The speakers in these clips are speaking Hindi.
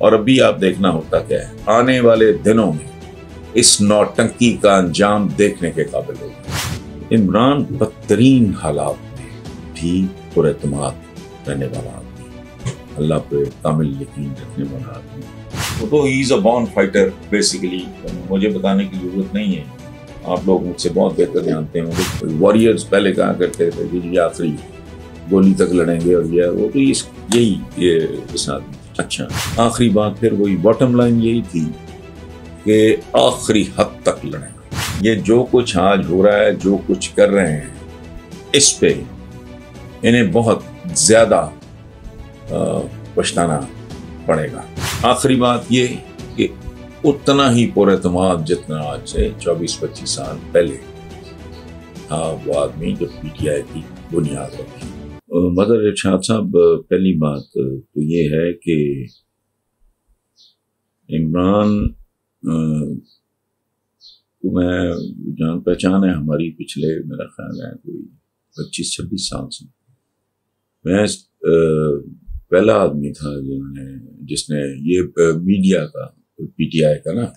और अभी आप देखना होता क्या है, आने वाले दिनों में इस नौटंकी का अंजाम देखने के काबिल होगा। इमरान बदतरीन हालात में भी पुरएतमाद रहने वाला आदमी, अल्लाह पे कामिल यकीन रखने वाला आदमी। तो he is a born fighter basically, मुझे बताने की जरूरत नहीं है, आप लोग मुझसे बहुत बेहतर जानते होंगे। वॉरियर्स पहले कहा करते थे कि ये आखिरी गोली तक लड़ेंगे और ये वो, तो यही इस आदमी। अच्छा, आखिरी बात फिर वही बॉटम लाइन यही थी कि आखिरी हद तक लड़ेंगे। ये जो कुछ आज हो रहा है, जो कुछ कर रहे हैं, इस पे इन्हें बहुत ज्यादा पछताना पड़ेगा। आखिरी बात ये कि उतना ही पुरएतमाद जितना आज से 24-25 साल पहले था वो आदमी जो पीटीआई की बुनियाद रखी। मदर इरशाद साहब, पहली बात तो ये है कि इमरान को मैं जान पहचान है हमारी पिछले, मेरा ख्याल है कोई 25-26 साल से। मैं पहला आदमी था जिसने ये मीडिया का, पीटीआई का ना,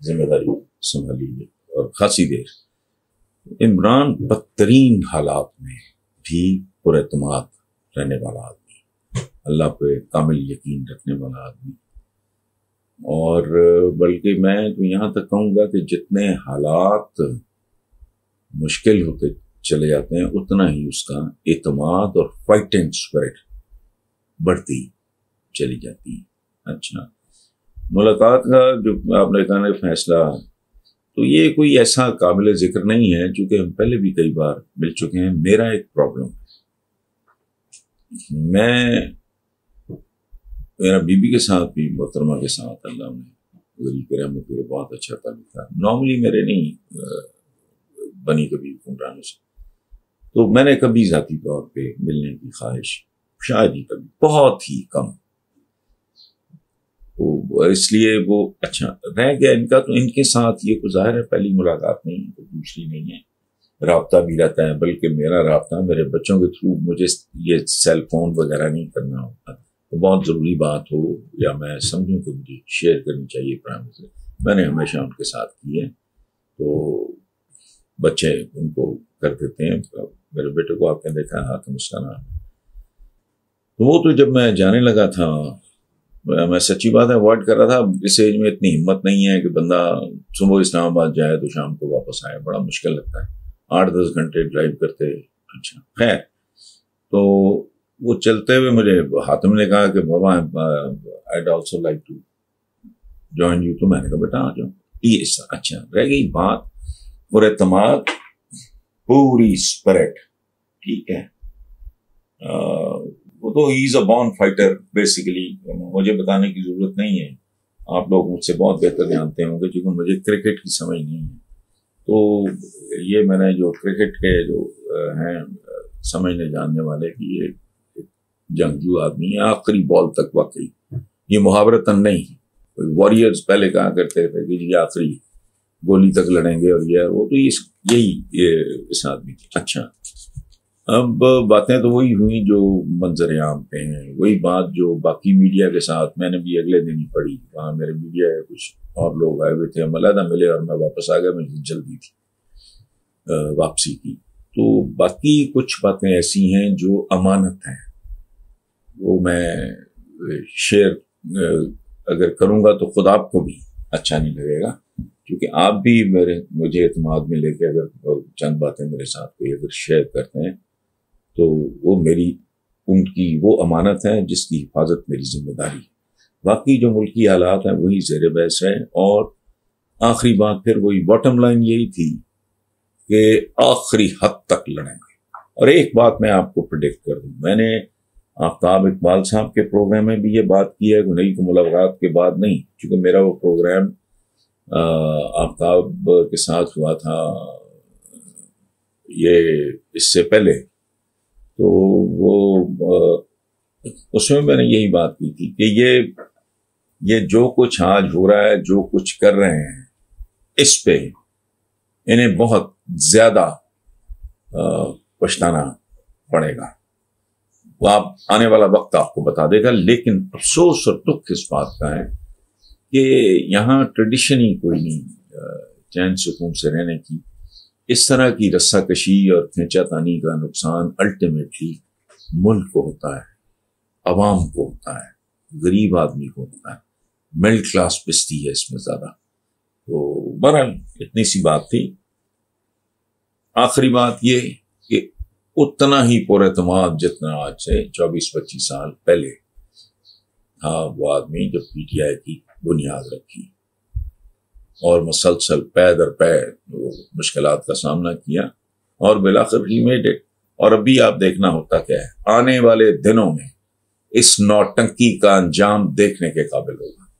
जिम्मेदारी संभाली है और खासी देर। इमरान बदतरीन हालात में भी पुरएतमाद रहने वाला आदमी, अल्लाह पे कामिल यकीन रखने वाला आदमी। और बल्कि मैं तो यहाँ तक कहूँगा कि जितने हालात मुश्किल होते चले जाते हैं उतना ही उसका एतमाद और फाइटिंग स्पिरिट बढ़ती चली जाती है। अच्छा, मुलाकात का जो आपने कहा फैसला, तो ये कोई ऐसा काबिल जिक्र नहीं है, क्योंकि हम पहले भी कई बार मिल चुके हैं। मेरा एक प्रॉब्लम है, मेरा बीबी के साथ भी, मोहतरमा के साथ अल्लाह ने वली के रहमत करे बहुत अच्छा ताल्लुक था। नॉर्मली मेरे नहीं बनी कभी हुक्मरानों से, तो मैंने कभी जाती तौर पे मिलने की ख्वाहिश शायद ही कभी, बहुत ही कम, तो इसलिए वो अच्छा रह गया इनका। तो इनके साथ ये कुछ ज़ाहिर है पहली मुलाकात नहीं है, तो दूसरी नहीं है, राब्ता भी रहता है। बल्कि मेरा राब्ता मेरे बच्चों के थ्रू, मुझे ये सेल फोन वगैरह नहीं करना होता। तो बहुत ज़रूरी बात हो या मैं समझूं कि मुझे शेयर करनी चाहिए प्राइम से, मैंने हमेशा उनके साथ की है। तो बच्चे उनको कर देते हैं। मेरे बेटे को आपने देखा है, हाथ उसका नाम है। तो वो तो जब मैं जाने लगा था, मैं सच्ची बात है अवॉइड कर रहा था। इस एज में इतनी हिम्मत नहीं है कि बंदा सुबह इस्लामाबाद जाए तो शाम को वापस आए, बड़ा मुश्किल लगता है, 8-10 घंटे ड्राइव करते। अच्छा खैर, तो वो चलते हुए मुझे हातिम ने कहा कि बाबा I'd also like to join you, तो मैंने कहा बेटा आ जाओ। ये अच्छा रह गई बात पुरएतमाद, पूरी स्पिरिट, ठीक है। वो तो he is a born fighter basically, मुझे बताने की जरूरत नहीं है, आप लोग मुझसे बहुत बेहतर जानते होंगे, क्योंकि मुझे क्रिकेट की समझ नहीं है। तो ये मैंने जो क्रिकेट के जो हैं समझने जानने वाले कि ये जंगजू आदमी है आखिरी बॉल तक, वाकई ये मुहावरतन नहीं। वॉरियर्स पहले कहा करते थे कि ये आखिरी गोली तक लड़ेंगे और ये वो, तो यही इस आदमी की। अच्छा, अब बातें तो वही हुई जो मंजर आम पे हैं, वही बात जो बाकी मीडिया के साथ मैंने भी अगले दिन ही पढ़ी। वहाँ मेरे मीडिया के कुछ और लोग आए हुए थे, हम अलग मिले और मैं वापस आ गया, मुझे जल्दी थी वापसी की। तो बाकी कुछ बातें ऐसी हैं जो अमानत हैं, वो मैं शेयर अगर करूँगा तो खुद आपको भी अच्छा नहीं लगेगा, क्योंकि आप भी मुझे एतमाद में लेके अगर चंद बातें मेरे साथ कोई अगर शेयर करते हैं तो वो उनकी वो अमानत है जिसकी हिफाजत मेरी जिम्मेदारी है। बाकी जो मुल्की हालात हैं वही ज़ेर बहस है। और आखिरी बात फिर वही बॉटम लाइन यही थी कि आखिरी हद तक लड़ेंगे। और एक बात मैं आपको प्रेडिक्ट कर दूं, मैंने आफ्ताब इकबाल साहब के प्रोग्राम में भी ये बात की है, नई को मुलाकात के बाद नहीं, क्योंकि मेरा वो प्रोग्राम आफ्ताब के साथ हुआ था ये इससे पहले, तो वो उसमें मैंने यही बात की थी कि ये जो कुछ आज हो रहा है, जो कुछ कर रहे हैं, इस पे इन्हें बहुत ज्यादा पछताना पड़ेगा। वो आप आने वाला वक्त आपको बता देगा। लेकिन अफसोस और दुख इस बात का है कि यहाँ ट्रेडिशन ही कोई नहीं चैन सुकून से रहने की। इस तरह की रस्साकशी और खींचातानी का नुकसान अल्टीमेटली मुल्क को होता है, अवाम को होता है, गरीब आदमी को होता है, मिडिल क्लास पिसती है इसमें ज्यादा। तो बहरहाल इतनी सी बात थी। आखिरी बात ये कि उतना ही पुरएतमाद जितना आज से 24-25 साल पहले था वो आदमी जब पीटीआई की बुनियाद रखी और मुसलसल पै दर पै मुश्किलात का सामना किया और बिलाखिर ही मेड इट। और अभी आप देखना होता क्या है, आने वाले दिनों में इस नौटंकी का अंजाम देखने के काबिल होगा।